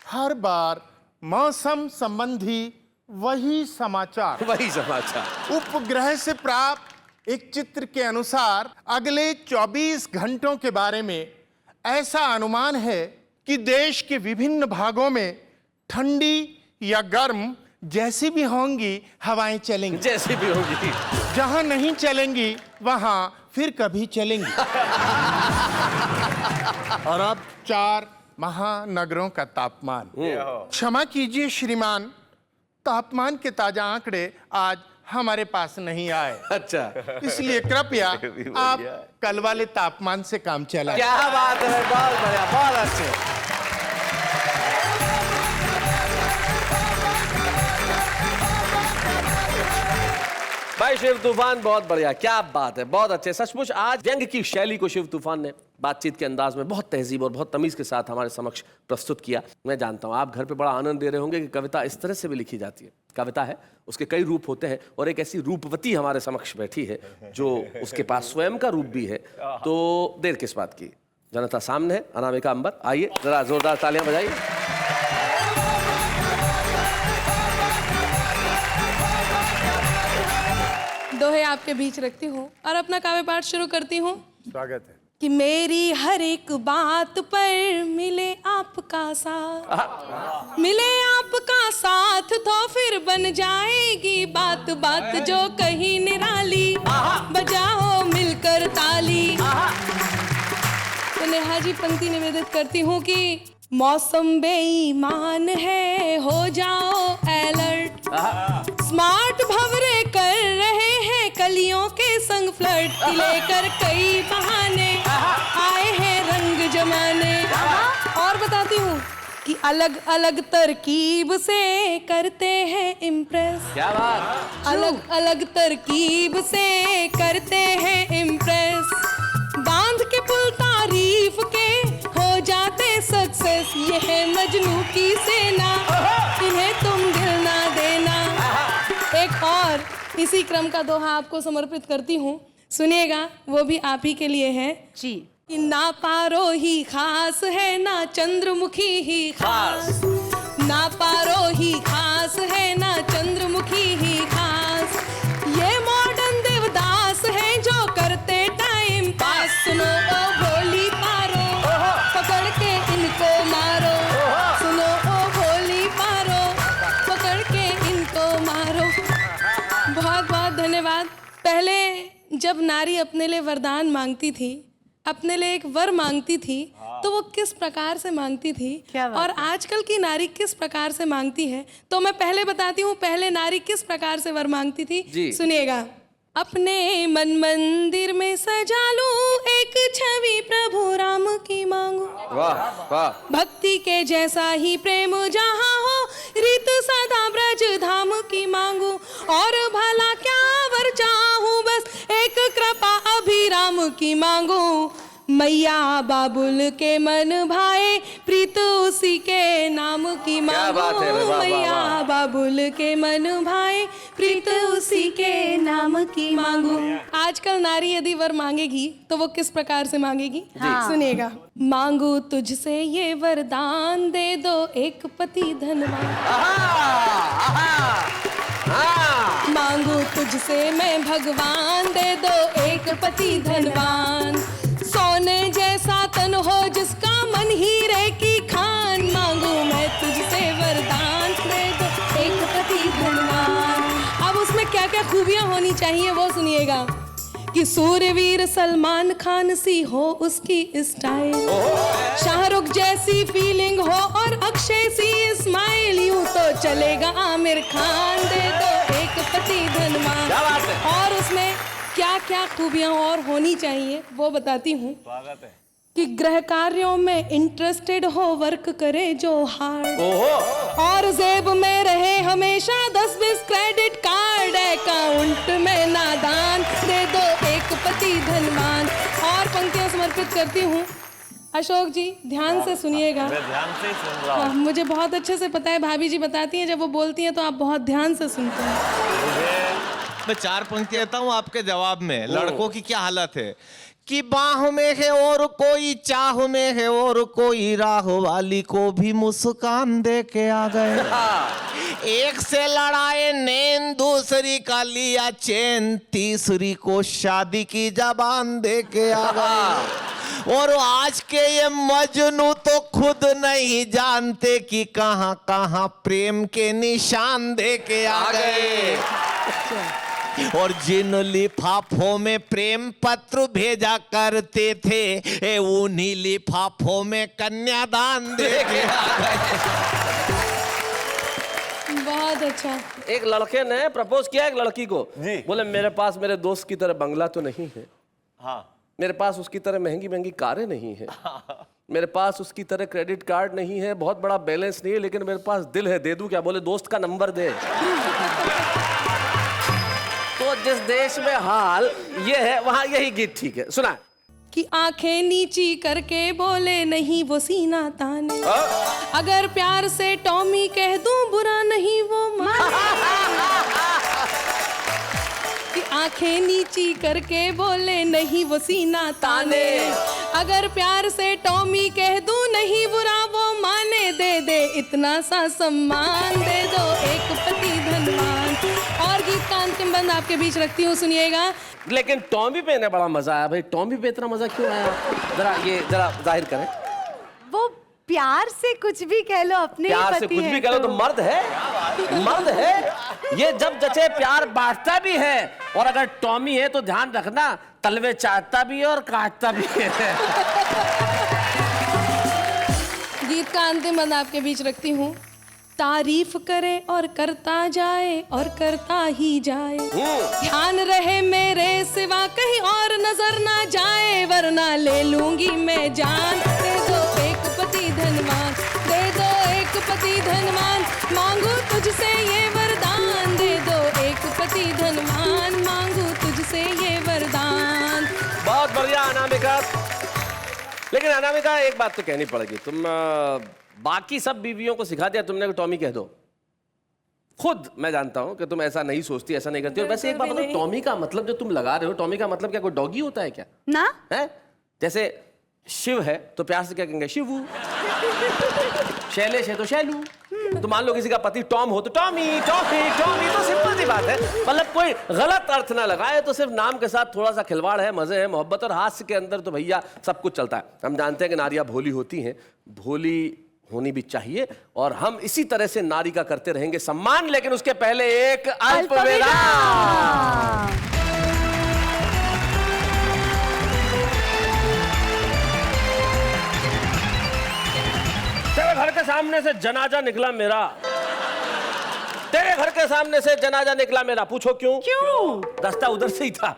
[SPEAKER 4] हर बार मौसम संबंधी वही समाचार।
[SPEAKER 2] वही समाचार।
[SPEAKER 4] उपग्रह से प्राप्त एक चित्र के अनुसार अगले 24 घंटों के बारे में ऐसा अनुमान है कि देश के विभिन्न भागों में ठंडी या गर्म जैसी भी होंगी हवाएं चलेंगी।
[SPEAKER 2] जैसी भी होगी।
[SPEAKER 4] जहां नहीं चलेंगी वहां फिर कभी चलेंगी। और अब 4 महानगरों का तापमान। क्षमा कीजिए श्रीमान, तापमान के ताजा आंकड़े आज हमारे पास नहीं आए।
[SPEAKER 2] अच्छा,
[SPEAKER 4] इसलिए कृपया आप कल वाले तापमान से काम चलाएं।
[SPEAKER 2] क्या बात है, बहुत बढ़िया, बहुत अच्छे। भाई शिव तूफान बहुत बढ़िया, क्या बात है, बहुत अच्छे। सचमुच आज व्यंग की शैली को शिव तूफान ने बातचीत के अंदाज में बहुत तहजीब और बहुत तमीज के साथ हमारे समक्ष प्रस्तुत किया। मैं जानता हूँ आप घर पे बड़ा आनंद ले रहे होंगे कि कविता इस तरह से भी लिखी जाती है। कविता है, उसके कई रूप होते हैं और एक ऐसी रूपवती हमारे समक्ष बैठी है जो उसके पास स्वयं का रूप भी है। तो देर किस बात की, जनता सामने है, अनामिका अंबर, आइए जरा जोरदार तालियां बजाइए।
[SPEAKER 5] दोहे आपके बीच रखती हूँ और अपना काव्य पाठ शुरू करती हूँ।
[SPEAKER 4] स्वागत है।
[SPEAKER 5] कि मेरी हर एक बात पर मिले आपका साथ, मिले आपका साथ तो फिर बन जाएगी बात बात जो कहीं निराली, बजाओ मिलकर ताली। तो नेहा जी पंक्ति निवेदित करती हूँ कि मौसम बेईमान है, हो जाओ अलर्ट, स्मार्ट भंवरे कर रहे हैं कलियों के संग फ्लर्ट, लेकर कई बहाने आए हैं रंग जमाने। और बताती हूँ कि अलग अलग तरकीब से करते हैं इम्प्रेस,
[SPEAKER 2] क्या बात,
[SPEAKER 5] अलग अलग तरकीब से करते हैं इम्प्रेस, बांध के पुल तारीफ के हो जाते सक्सेस, ये है मजनू की सेना, इन्हें तुम दिल ना देना। एक और इसी क्रम का दोहा आपको समर्पित करती हूँ, सुनिएगा, वो भी आप ही के लिए है
[SPEAKER 1] जी।
[SPEAKER 5] कि ना पारो ही खास है ना चंद्रमुखी ही खास, ना पारो ही खास है ना चंद्रमुखी ही खास, ये मॉडर्न देवदास है जो करते टाइम पास। सुनो ओ भोली पारो, पकड़ के इनको मारो, सुनो ओ भोली पारो, पकड़ के इनको मारो। बहुत बहुत धन्यवाद। पहले जब नारी अपने लिए वरदान मांगती थी, अपने लिए एक वर मांगती थी, तो वो किस प्रकार से मांगती थी
[SPEAKER 1] क्या बात
[SPEAKER 5] और आजकल की नारी किस प्रकार से मांगती है, तो मैं पहले बताती हूँ पहले नारी किस प्रकार से वर मांगती थी।
[SPEAKER 2] जी।
[SPEAKER 5] सुनिएगा। अपने मन मंदिर में सजा लूं एक छवि प्रभु राम की मांगू,
[SPEAKER 2] वाह वाह,
[SPEAKER 5] भक्ति के जैसा ही प्रेम जहाँ हो रीत सदा ब्रज धाम की मांगू, और भला क्या वर चाहूं बस एक कृपा अभिराम की मांगू, मैया बाबुल के मन भाए प्रीत उसी के नाम की
[SPEAKER 2] क्या बात है,
[SPEAKER 5] मांगू,
[SPEAKER 2] वाह, वाह,
[SPEAKER 5] मैया
[SPEAKER 2] वाह।
[SPEAKER 5] बाबुल के मन भाए प्रीत उसी के नाम की मांगू। आजकल नारी यदि वर मांगेगी तो वो किस प्रकार से मांगेगी, सुनिएगा। मांगू तुझसे ये वरदान, दे दो एक पति धनवान, मांगू तुझसे मैं भगवान, दे दो एक पति धनवान, सोने जैसा तन हो जिसका मन हीरे की खान, मांगू मैं तुझसे वरदान, दे दो एक पति धनवान। अब उसमें क्या क्या खूबियां होनी चाहिए वो सुनिएगा। कि सूर्यवीर सलमान खान सी हो उसकी स्टाइल, शाहरुख जैसी फीलिंग हो और अक्षय सी स्माइल, यूं तो चलेगा आमिर खान, दे दो एक पति धनवान। और उसमें क्या क्या खूबियां और होनी चाहिए वो बताती हूँ। कि गृह कार्यों में इंटरेस्टेड हो, वर्क करे जो हार्ड, और जेब में रहे हमेशा 10-20 क्रेडिट कार्ड, अकाउंट में नादान, दे दो एक पति धनवान। और पंक्तियां समर्पित करती हूँ। अशोक जी ध्यान से सुनिएगा,
[SPEAKER 3] ध्यान से ही सुन रहा हूँ।
[SPEAKER 5] मुझे बहुत अच्छे से पता है, भाभी जी बताती हैं जब वो बोलती हैं तो आप बहुत ध्यान से सुनते हैं।
[SPEAKER 3] मैं 4 पंक्तियां देता हूँ आपके जवाब में। लड़कों की क्या हालत है कि बाह में है और कोई चाह में है और कोई राह वाली को भी मुस्कान दे के आ गए, एक से लड़ाए नैन दूसरी का लिया चैन, तीसरी को शादी की जबान दे के आ गए, और आज के ये मजनू तो खुद नहीं जानते कि कहां कहां प्रेम के निशान दे के आ गए, और जिन लिफाफों में प्रेम पत्र भेजा करते थे उन्हीं लिफाफों में कन्यादान दे के आ गए।
[SPEAKER 5] बहुत अच्छा।
[SPEAKER 2] एक लड़के ने प्रपोज किया एक लड़की को, बोले मेरे पास मेरे दोस्त की तरह बंगला तो नहीं है,
[SPEAKER 3] हाँ,
[SPEAKER 2] मेरे पास उसकी तरह महंगी महंगी कारें नहीं है, मेरे पास उसकी तरह क्रेडिट कार्ड नहीं है, बहुत बड़ा बैलेंस नहीं है, लेकिन मेरे पास दिल है, दे दूं क्या? बोले दोस्त का नंबर दे। तो जिस देश में हाल ये है वहाँ यही गीत ठीक है। सुना
[SPEAKER 5] कि आंखें नीची करके बोले नहीं वो सीना ताने, अगर प्यार से टॉमी कह दूं बुरा नहीं वो माने। कि आंखें नीची करके बोले नहीं वो सीना ताने, अगर प्यार से टॉमी कह दूं नहीं बुरा वो माने। दे दे इतना सा सम्मान, दे दो एक पति धनवान। और गीत का अंतिम बंद आपके बीच रखती हूँ, सुनिएगा।
[SPEAKER 2] लेकिन टॉमी पे ने बड़ा मजा आया भाई। टॉमी पे इतना मजा क्यों आया? जरा जाहिर करें।
[SPEAKER 1] वो प्यार से कुछ भी कह लो, अपने ही
[SPEAKER 2] प्यार से
[SPEAKER 1] पति
[SPEAKER 2] कुछ
[SPEAKER 1] हैं
[SPEAKER 2] भी कह लो तो मर्द है, मर्द है। ये जब जचे प्यार बांटता भी है, और अगर टॉमी है तो ध्यान रखना तलवे चाटता भी है और काटता भी है।
[SPEAKER 5] गीत का अंतिम बंद आपके बीच रखती हूँ। तारीफ करे और करता जाए और करता ही जाए, ध्यान रहे मेरे सिवा कहीं और नजर ना जाए, वरना ले लूंगी मैं जान। दे दो एक पति धनवान, दे दो एक पति धनवान, मांगू तुझसे ये वरदान। दे दो एक पति धनवान, मांगू तुझसे ये वरदान।
[SPEAKER 2] बहुत बढ़िया अनामिका। लेकिन अनामिका एक बात तो कहनी पड़ेगी, तुम बाकी सब बीवियों को सिखा दिया तुमने कि टॉमी कह दो। खुद मैं जानता हूं कि तुम ऐसा नहीं सोचती, ऐसा नहीं करती। और वैसे एक बात बताओ, टॉमी का मतलब जो तुम लगा रहे हो, टॉमी का मतलब क्या कोई डॉगी होता है क्या?
[SPEAKER 1] ना
[SPEAKER 2] है? जैसे शिव है तो प्यार से क्या कहेंगे? शिवू। शैलेश है तो शैलू। तो मान लो किसी का पति टॉम हो तो टॉमी, टॉफी, टॉमी। तो सिंपल सी बात है, मतलब कोई गलत अर्थ ना लगाए। तो सिर्फ नाम के साथ थोड़ा सा खिलवाड़ है, मजे है, मोहब्बत और हास्य के अंदर तो भैया सब कुछ चलता है। हम जानते हैं कि नारियां भोली होती हैं, भोली होनी भी चाहिए, और हम इसी तरह से नारी का करते रहेंगे सम्मान। लेकिन उसके पहले एक अल्पविराम। तेरे घर के सामने से जनाजा निकला मेरा, तेरे घर के सामने से जनाजा निकला मेरा। पूछो क्यों?
[SPEAKER 1] क्यों?
[SPEAKER 2] रास्ता उधर से ही था।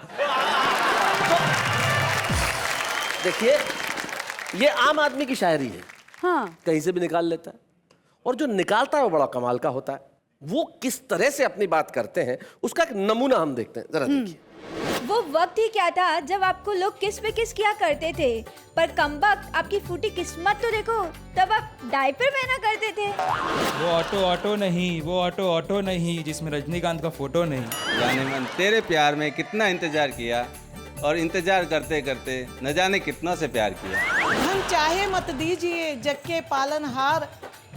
[SPEAKER 2] तो देखिए, ये आम आदमी की शायरी है,
[SPEAKER 1] हाँ।
[SPEAKER 2] कहीं से भी निकाल लेता है, और जो निकालता है वो बड़ा कमाल का होता है। वो किस तरह से अपनी बात करते हैं उसका एक नमूना हम देखते हैं, जरा देखिए।
[SPEAKER 8] वो वक्त ही क्या था जब आपको लोग किस पे किस किया करते थे, पर कमबख्त आपकी फूटी किस्मत तो देखो, तब आप डायपर पहना करते थे।
[SPEAKER 9] वो ऑटो ऑटो नहीं, वो ऑटो ऑटो नहीं जिसमें रजनीकांत का फोटो नहीं।
[SPEAKER 10] जाने मन तेरे प्यार में कितना इंतजार किया, और इंतजार करते करते न जाने कितना से प्यार किया।
[SPEAKER 11] हम चाहे मत दीजिए जग के पालनहार,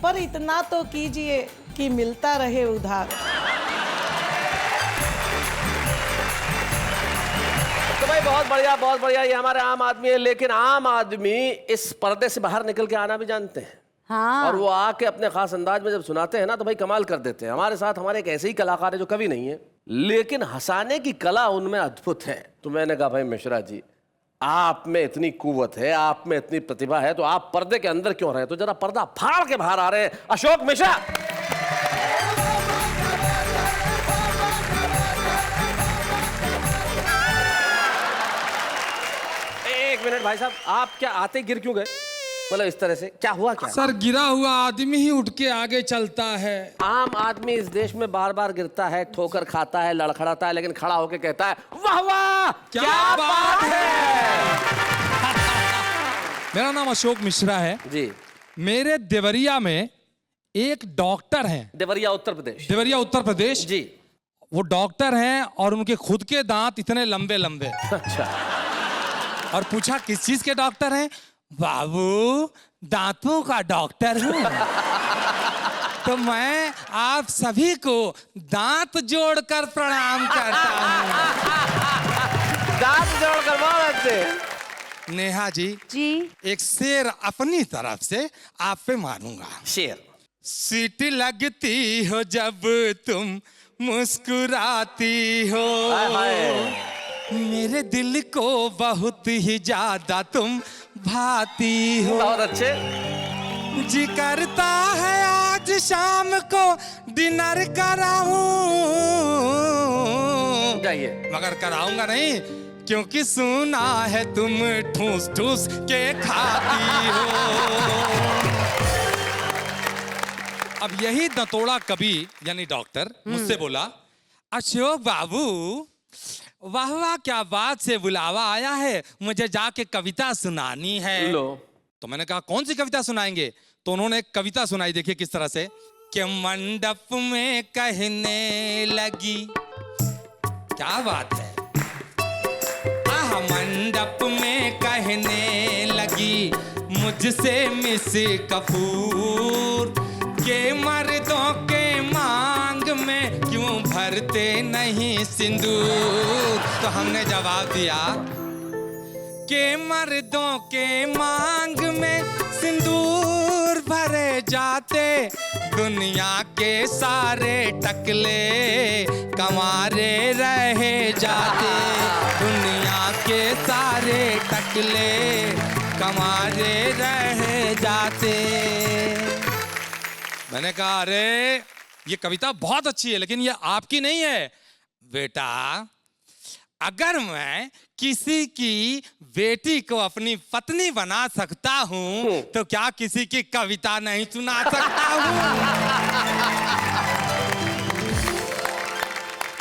[SPEAKER 11] पर इतना तो कीजिए कि मिलता रहे उधार।
[SPEAKER 2] तो भाई बहुत बढ़िया, बहुत बढ़िया। ये हमारे आम आदमी है, लेकिन आम आदमी इस पर्दे से बाहर निकल के आना भी जानते हैं।
[SPEAKER 1] हाँ।
[SPEAKER 2] और वो आके अपने खास अंदाज में जब सुनाते हैं ना तो भाई कमाल कर देते हैं। हमारे साथ हमारे एक ऐसे ही कलाकार है जो कभी नहीं है, लेकिन हंसाने की कला उनमें अद्भुत है। तो मैंने कहा भाई मिश्रा जी, आप में इतनी कुव्वत है, आप में इतनी प्रतिभा है, तो आप पर्दे के अंदर क्यों रहे? तो जरा पर्दा फाड़ के बाहर आ रहे हैं अशोक मिश्रा। एक मिनट भाई साहब, आप क्या आते गिर क्यों गए? मतलब इस तरह से क्या हुआ? क्या
[SPEAKER 6] सर, गिरा हुआ आदमी ही उठ के आगे चलता है।
[SPEAKER 2] आम आदमी इस देश में बार बार गिरता है, ठोकर खाता है, लड़खड़ाता है, लेकिन खड़ा होकर कहता है वाह वाह क्या बात है।
[SPEAKER 6] मेरा नाम अशोक मिश्रा है
[SPEAKER 2] जी।
[SPEAKER 6] मेरे देवरिया में एक डॉक्टर हैं।
[SPEAKER 2] देवरिया उत्तर प्रदेश?
[SPEAKER 6] देवरिया उत्तर प्रदेश
[SPEAKER 2] जी।
[SPEAKER 6] वो डॉक्टर हैं और उनके खुद के दांत इतने लंबे लंबे।
[SPEAKER 2] अच्छा।
[SPEAKER 6] और पूछा किस चीज के डॉक्टर हैं? बाबू, दांतों का डॉक्टर हूँ। तो मैं आप सभी को दांत जोड़कर प्रणाम करता हूँ।
[SPEAKER 2] दांत जोड़कर, बहुत अच्छे।
[SPEAKER 6] नेहा जी, एक शेर अपनी तरफ से आप पे मारूंगा।
[SPEAKER 2] शेर।
[SPEAKER 6] सीटी लगती हो जब तुम मुस्कुराती हो, मेरे दिल को बहुत ही ज्यादा तुम भाती हो।
[SPEAKER 2] बहुत अच्छे।
[SPEAKER 6] जी करता है आज शाम को डिनर कराऊं,
[SPEAKER 2] जाइए।
[SPEAKER 6] मगर कराऊंगा नहीं, क्योंकि सुना है तुम ठूस ठूस के खाती हो। अब यही दतोड़ा कवि यानी डॉक्टर मुझसे बोला, अशोक बाबू वाह वाह क्या बात से बुलावा आया है, मुझे जाके कविता सुनानी है।
[SPEAKER 2] लो।
[SPEAKER 6] तो मैंने कहा कौन सी कविता सुनाएंगे? तो उन्होंने एक कविता सुनाई, देखिए किस तरह से कि मंडप में कहने लगी, क्या बात है, आह मंडप में कहने लगी मुझसे मिस कपूर के मर्दों के मांग में क्यों भरते नहीं सिंदूर। तो हमने जवाब दिया के मर्दों के मांग में सिंदूर भरे जाते, दुनिया के सारे टकले कमारे रहे जाते, दुनिया के सारे टकले कमारे रहे जाते। मैंने कहा अरे ये कविता बहुत अच्छी है लेकिन ये आपकी नहीं है बेटा। अगर मैं किसी की बेटी को अपनी पत्नी बना सकता हूं तो क्या किसी की कविता नहीं सुना सकता हूं?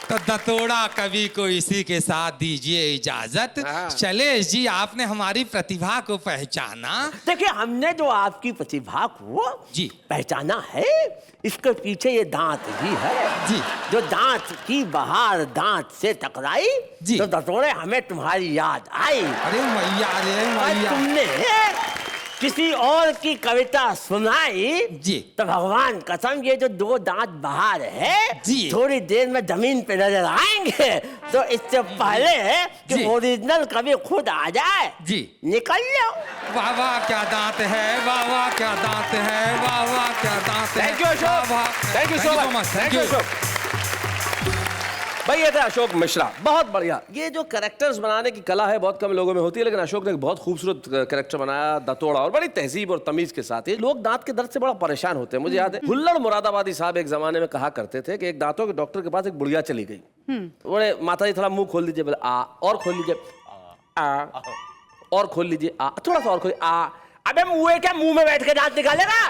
[SPEAKER 6] तो दतोड़ा कवि को इसी के साथ दीजिए इजाजत। चले जी, आपने हमारी प्रतिभा को पहचाना।
[SPEAKER 12] देखिए हमने जो आपकी प्रतिभा को
[SPEAKER 6] जी
[SPEAKER 12] पहचाना है, इसके पीछे ये दांत भी है
[SPEAKER 6] जी।
[SPEAKER 12] जो दांत की बहार दांत से टकराई
[SPEAKER 6] जी।
[SPEAKER 12] तो दतोड़े हमें तुम्हारी याद आई।
[SPEAKER 6] अरे मैया, अरे मैया,
[SPEAKER 12] तुमने किसी और की कविता सुनाई
[SPEAKER 6] जी
[SPEAKER 12] तो भगवान कसम ये जो दो दांत बाहर है
[SPEAKER 6] जी
[SPEAKER 12] थोड़ी देर में जमीन पे नजर आएंगे। तो इससे पहले कि ओरिजिनल कवि खुद आ जाए
[SPEAKER 6] जी
[SPEAKER 12] निकल लो।
[SPEAKER 6] वाह वाह क्या दांत है, वाह वाह क्या दांत है, वाह वाह क्या दांत है।
[SPEAKER 2] Thank you Ashok, thank you so much, thank you Ashok. भाई ये थे अशोक मिश्रा, बहुत बढ़िया। ये जो कैरेक्टर्स बनाने की कला है बहुत कम लोगों में होती है, लेकिन अशोक ने एक बहुत खूबसूरत कैरेक्टर बनाया दतोड़ा, और बड़ी तहजीब और तमीज के साथ। ये लोग दांत के दर्द से बड़ा परेशान होते हैं। मुझे याद है हुल्लड़ मुरादाबादी साहब एक जमाने में कहा करते थे कि एक दांतों के डॉक्टर के पास एक बुढ़िया चली गई। बोले माता जी थोड़ा मुंह खोल लीजिए, बोले आ, और खोल लीजिए, आ, और खोल लीजिए, आ, थोड़ा सा और खोलिए, आ। अबे मुंह क्या मुंह में बैठ के दांत निकालेगा?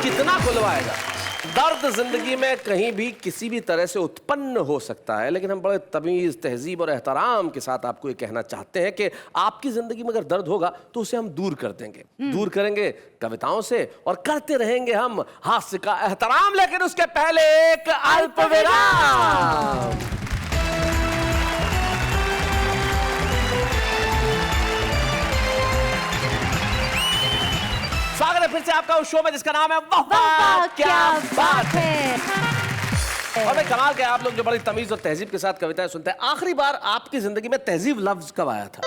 [SPEAKER 2] कितना खुलवाएगा? दर्द जिंदगी में कहीं भी किसी भी तरह से उत्पन्न हो सकता है, लेकिन हम बड़े तमीज, तहजीब और एहतराम के साथ आपको ये कहना चाहते हैं कि आपकी जिंदगी में अगर दर्द होगा तो उसे हम दूर कर देंगे। दूर करेंगे कविताओं से, और करते रहेंगे हम हास्य का एहतराम। लेकिन उसके पहले एक अल्प विराम। स्वागत है फिर से आपका उस शो में जिसका नाम है वाह वाह क्या बात है। और भाई कमाल के आप लोग जो बड़ी तमीज और तहजीब के साथ कविताएं सुनते हैं। आखिरी बार आपकी जिंदगी में तहजीब लफ्ज कब आया था?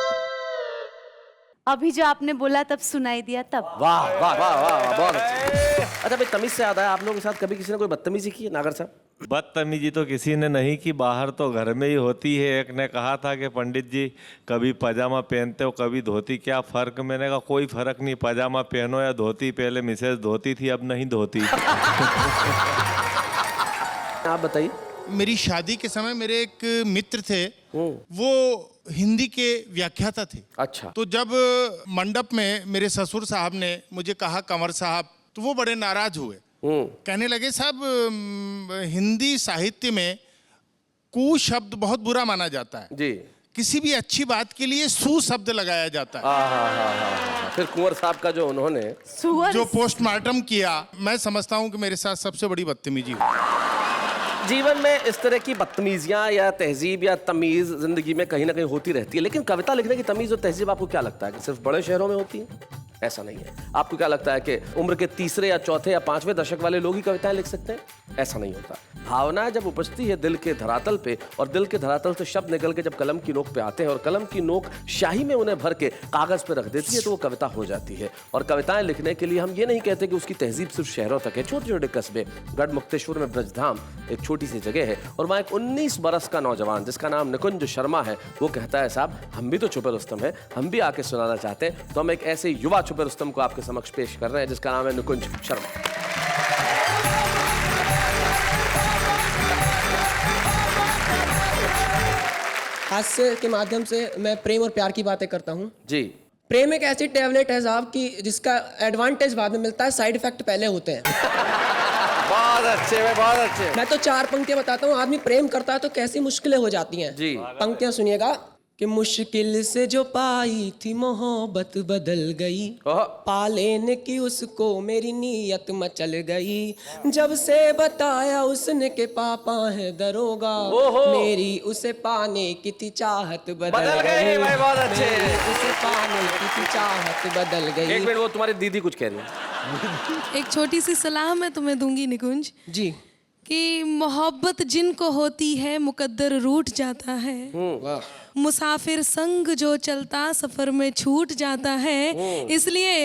[SPEAKER 1] अभी जो आपने बोला तब सुनाई दिया तब।
[SPEAKER 2] वाह वाह वाह वाह, बहुत अच्छा। भाई तमीज से याद आया, आप लोगों के साथ कभी किसी ने कोई बदतमीजी की है नागर साहब?
[SPEAKER 3] बदतमीजी तो किसी ने नहीं की, बाहर तो घर में ही होती है। एक ने कहा था कि पंडित जी कभी पजामा पहनते हो कभी धोती, क्या फर्क? मैंने कहा कोई फर्क नहीं, पजामा पहनो या धोती। पहले मिसेज धोती थी, अब नहीं धोती।
[SPEAKER 2] आप बताइए।
[SPEAKER 4] मेरी शादी के समय मेरे एक मित्र थे, वो हिंदी के व्याख्याता थे।
[SPEAKER 2] अच्छा।
[SPEAKER 4] तो जब मंडप में मेरे ससुर साहब ने मुझे कहा कंवर साहब, तो वो बड़े नाराज हुए। कहने लगे साहब हिंदी साहित्य में कु शब्द बहुत बुरा माना जाता है
[SPEAKER 2] जी।
[SPEAKER 4] किसी भी अच्छी बात के लिए सु शब्द लगाया जाता है।
[SPEAKER 2] फिर कुंवर साहब का जो उन्होंने
[SPEAKER 4] जो पोस्टमार्टम किया, मैं समझता हूँ कि मेरे साथ सबसे बड़ी बदतमीजी हुई।
[SPEAKER 2] जीवन में इस तरह की बदतमीजियां या तहजीब या तमीज जिंदगी में कहीं ना कहीं होती रहती है, लेकिन कविता लिखने की तमीज और तहजीब आपको क्या लगता है कि सिर्फ बड़े शहरों में होती है? ऐसा नहीं है। आपको क्या लगता है कि उम्र के तीसरे या चौथे या पांचवें दशक वाले लोग ही कविताएं लिख सकते हैं? ऐसा नहीं होता। भावनाएं जब उपजती है दिल के धरातल पे, और दिल के धरातल से शब्द निकल के जब कलम की नोक पे आते हैं और कलम की नोक स्याही में उन्हें भर के कागज पे रख देती है, तो वो कविता हो जाती है। और कविताएं लिखने के लिए हम ये नहीं कहते कि उसकी तहजीब सिर्फ शहरों तक है। छोटे छोटे कस्बे, गढ़ मुक्तेश्वर में ब्रजधाम एक छोटी सी जगह है, और वहाँ एक 19 बरस का नौजवान जिसका नाम निकुंज शर्मा है, वो कहता है साहब हम भी तो छुपे रुस्तम है, हम भी आके सुनाना चाहते हैं। तो हम एक ऐसे युवा छुपे रुस्तम को आपके समक्ष पेश कर रहे हैं जिसका नाम है निकुंज शर्मा।
[SPEAKER 7] हास्य के माध्यम से मैं प्रेम और प्यार की बातें करता हूँ
[SPEAKER 2] जी।
[SPEAKER 7] प्रेम एक ऐसी टैबलेट है साहब कि जिसका एडवांटेज बाद में मिलता है, साइड इफेक्ट पहले होते हैं।
[SPEAKER 2] बहुत अच्छे भाई, बहुत अच्छे।
[SPEAKER 7] मैं तो 4 पंक्तियां बताता हूँ। आदमी प्रेम करता है तो कैसी मुश्किलें हो जाती हैं।
[SPEAKER 2] जी।
[SPEAKER 7] पंक्तियां सुनिएगा कि मुश्किल से जो पाई थी मोहब्बत बदल गई, पा लेने की उसको मेरी नीयत मचल गई, जब से बताया उसने के पापा है दरोगा, मेरी उसे पाने की थी चाहत बदल गई
[SPEAKER 2] भाई, बहुत अच्छे।
[SPEAKER 7] उसे पाने की थी चाहत बदल गई।
[SPEAKER 2] एक मिनट, वो तुम्हारी दीदी कुछ कह रही है।
[SPEAKER 5] एक छोटी सी सलाह मैं तुम्हें दूंगी निकुंज
[SPEAKER 7] जी,
[SPEAKER 5] कि मोहब्बत जिनको होती है मुकद्दर रूठ जाता है, मुसाफिर संग जो चलता सफर में छूट जाता है, इसलिए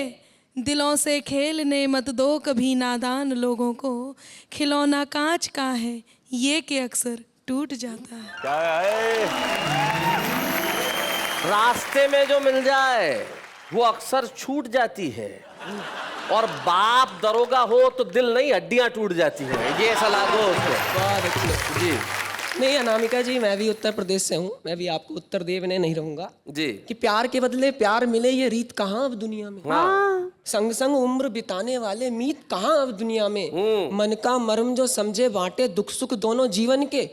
[SPEAKER 5] दिलों से खेलने मत दो कभी नादान लोगों को, खिलौना कांच का है ये कि अक्सर टूट जाता है।
[SPEAKER 2] क्या है? रास्ते में जो मिल जाए वो अक्सर छूट जाती है, और बाप दरोगा हो तो दिल नहीं हड्डियां टूट जाती हैं। ये सलाह दो उसको। जी
[SPEAKER 7] नहीं अनामिका जी, मैं भी उत्तर प्रदेश से हूँ, मैं भी आपको उत्तर देने नहीं रहूंगा
[SPEAKER 2] जी।
[SPEAKER 7] कि प्यार के बदले प्यार मिले ये रीत कहाँ अब दुनिया में। संग संग उम्र बिताने वाले मीत कहाँ अब दुनिया में, मन का मर्म जो समझे बांटे दुख सुख दोनों जीवन के,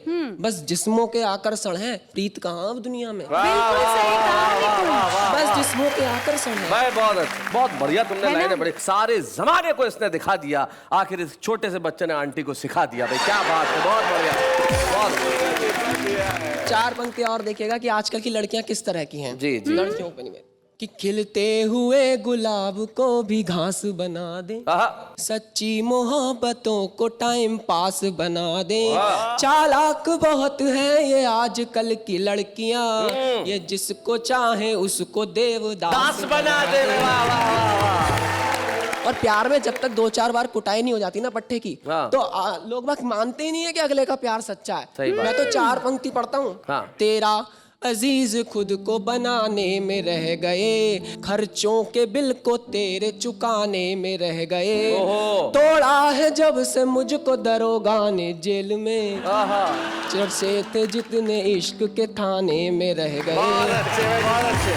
[SPEAKER 7] बस जिस्मों के आकर्षण है प्रीत कहाँ अब दुनिया में।
[SPEAKER 1] बिल्कुल सही कहा।
[SPEAKER 7] बस जिस्मों के आकर्षण है।
[SPEAKER 2] भाई बहुत अच्छा, बहुत बढ़िया तुमने लाइनें बड़ी, सारे जमाने को इसने दिखा दिया, आखिर इस छोटे से बच्चे ने आंटी को सिखा दिया। भाई क्या बात है, बहुत बढ़िया, बहुत।
[SPEAKER 7] 4 पंक्तियां और देखिएगा कि आजकल की लड़कियां किस तरह की हैं।
[SPEAKER 2] जी जी।
[SPEAKER 7] लड़कियों पे नहीं, कि खिलते हुए गुलाब को भी घास बना दे, सच्ची मोहब्बतों को टाइम पास बना दे, चालाक बहुत है ये आजकल की लड़कियां, ये जिसको चाहे उसको देवदास
[SPEAKER 2] बना दे।
[SPEAKER 7] और प्यार में जब तक 2-4 बार कुटाई नहीं हो जाती ना पट्टे की, तो लोग बात मानते ही नहीं है कि अगले का प्यार सच्चा है। मैं तो 4 पंक्ति पढ़ता हूँ। तेरा अजीज खुद को बनाने में रह गए, खर्चों के बिल को तेरे चुकाने में रह गए, तोड़ा है जब से मुझको दरोगा ने जेल में, जब से थे जितने इश्क के थाने में रह गए।
[SPEAKER 2] बहुत अच्छे।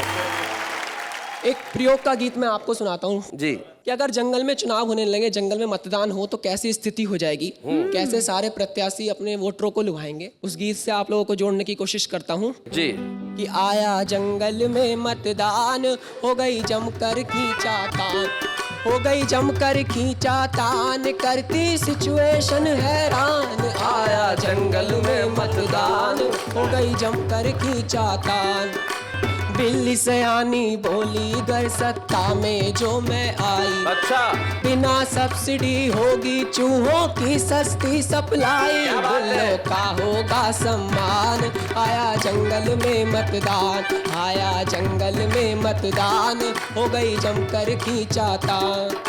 [SPEAKER 7] एक प्रयोग का गीत मैं आपको सुनाता हूँ
[SPEAKER 2] जी,
[SPEAKER 7] कि अगर जंगल में चुनाव होने लगे, जंगल में मतदान हो तो कैसी स्थिति हो जाएगी, कैसे सारे प्रत्याशी अपने वोटरों को लुभाएंगे। उस गीत से आप लोगों को जोड़ने की कोशिश करता हूँ
[SPEAKER 2] जी।
[SPEAKER 7] कि आया जंगल में मतदान, हो गई जमकर खींचातान, हो गई जमकर खींचातान, करती सिचुएशन हैरान। आया जंगल में मतदान, हो गई जमकर खींचातान, बिल्ली सयानी बोली घर सत्ता में जो मैं आई,
[SPEAKER 2] अच्छा
[SPEAKER 7] बिना सब्सिडी होगी चूहों की सस्ती सप्लाई, बुल्लों का होगा सम्मान। आया जंगल में मतदान, आया जंगल में मतदान, हो गई जमकर खींचातान।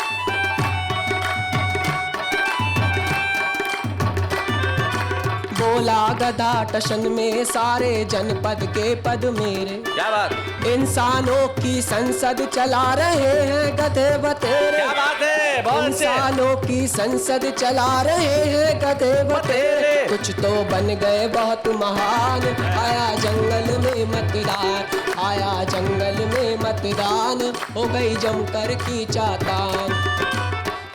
[SPEAKER 7] बोला गधा टशन में सारे जनपद के पद मेरे,
[SPEAKER 2] क्या बात,
[SPEAKER 7] इंसानों की संसद चला रहे हैं गधे बतेरे।
[SPEAKER 2] क्या बात है, बहुत
[SPEAKER 7] इंसानों की संसद चला रहे हैं गधे बतेरे, कुछ तो बन गए बहुत महान। आया जंगल में मतदान, आया जंगल में मतदान, हो गई जमकर खींचातान।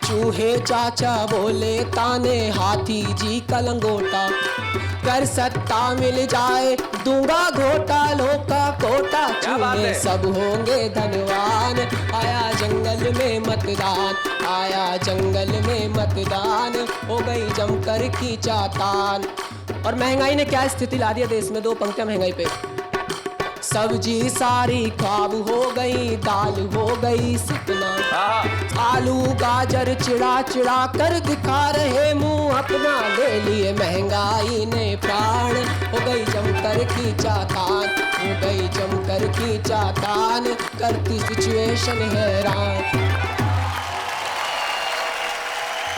[SPEAKER 7] चूहे चाचा बोले ताने हाथी जी का लंगोटा, कर सत्ता मिल जाए दूंगा घोटालों का कोटा, चूहे सब होंगे धनवान। आया जंगल में मतदान, आया जंगल में मतदान, हो गई जमकर खींचातान। और महंगाई ने क्या स्थिति ला दी है देश में, 2 पंक्तियां महंगाई पे। सब्जी सारी ख्वाब हो गई, दाल हो गई सपना, आलू गाजर चिड़ा चिड़ा कर दिखा रहे मुंह अपना, ले लिए महंगाई ने प्राण। हो गई जमकर खींचातान, हो गई जमकर खींचातान, करती सिचुएशन हैरान।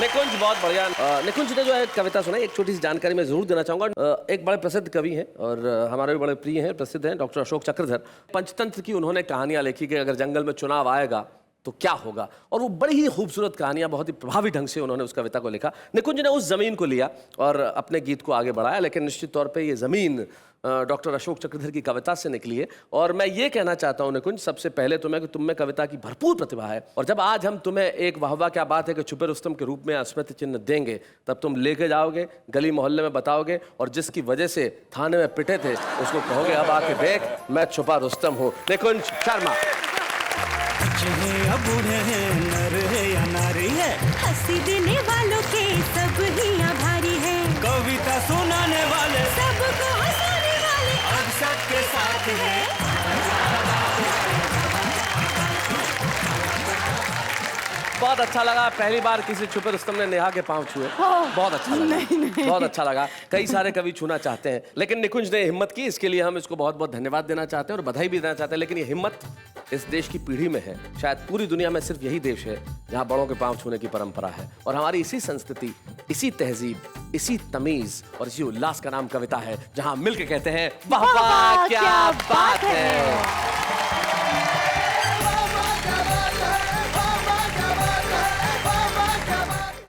[SPEAKER 2] निकुंज बहुत बढ़िया। निकुंज ने जो है कविता सुनाई, एक छोटी सी जानकारी मैं जरूर देना चाहूंगा। एक बड़े प्रसिद्ध कवि हैं और हमारे भी बड़े प्रिय हैं, प्रसिद्ध हैं, डॉक्टर अशोक चक्रधर। पंचतंत्र की उन्होंने कहानियां लिखी कि अगर जंगल में चुनाव आएगा तो क्या होगा। और वो बड़ी ही खूबसूरत कहानियां, बहुत ही प्रभावी ढंग से उन्होंने उस कविता को लिखा। निकुंज ने उस जमीन को लिया और अपने गीत को आगे बढ़ाया, लेकिन निश्चित तौर पे ये जमीन डॉक्टर अशोक चक्रधर की कविता से निकली है। और मैं ये कहना चाहता हूँ निकुंज, सबसे पहले तुम्हें कि तुम में कविता की भरपूर प्रतिभा है, और जब आज हम तुम्हें एक वाह वाह क्या बात है कि छुपे रुस्तम के रूप में स्मृति चिन्ह देंगे, तब तुम लेके जाओगे, गली मोहल्ले में बताओगे, और जिसकी वजह से थाने में पिटे थे उसको कहोगे अब आके देख मैं छुपा रुस्तम हूँ। निकुंज शर्मा।
[SPEAKER 13] बूढ़े हैं, नर है या नारी है, हंसी देने वालों के सब ही आभारी है, कविता सुनाने वाले सबको हंसाने वाले अब सबके साथ है।
[SPEAKER 2] बहुत अच्छा लगा, पहली बार किसी छुपे रुस्तम ने नेहा के पांव छुए, बहुत अच्छा लगा। बहुत अच्छा लगा। कई सारे कवि छूना चाहते हैं, लेकिन निकुंज ने हिम्मत की, इसके लिए हम इसको बहुत बहुत धन्यवाद देना चाहते हैं और बधाई भी देना चाहते हैं। लेकिन ये हिम्मत इस देश की पीढ़ी में है, शायद पूरी दुनिया में सिर्फ यही देश है जहां बड़ों के पांव छूने की परंपरा है। और हमारी इसी संस्कृति, इसी तहजीब, इसी तमीज और इसी उल्लास का नाम कविता है, जहां मिलके कहते हैं वाह वाह क्या बात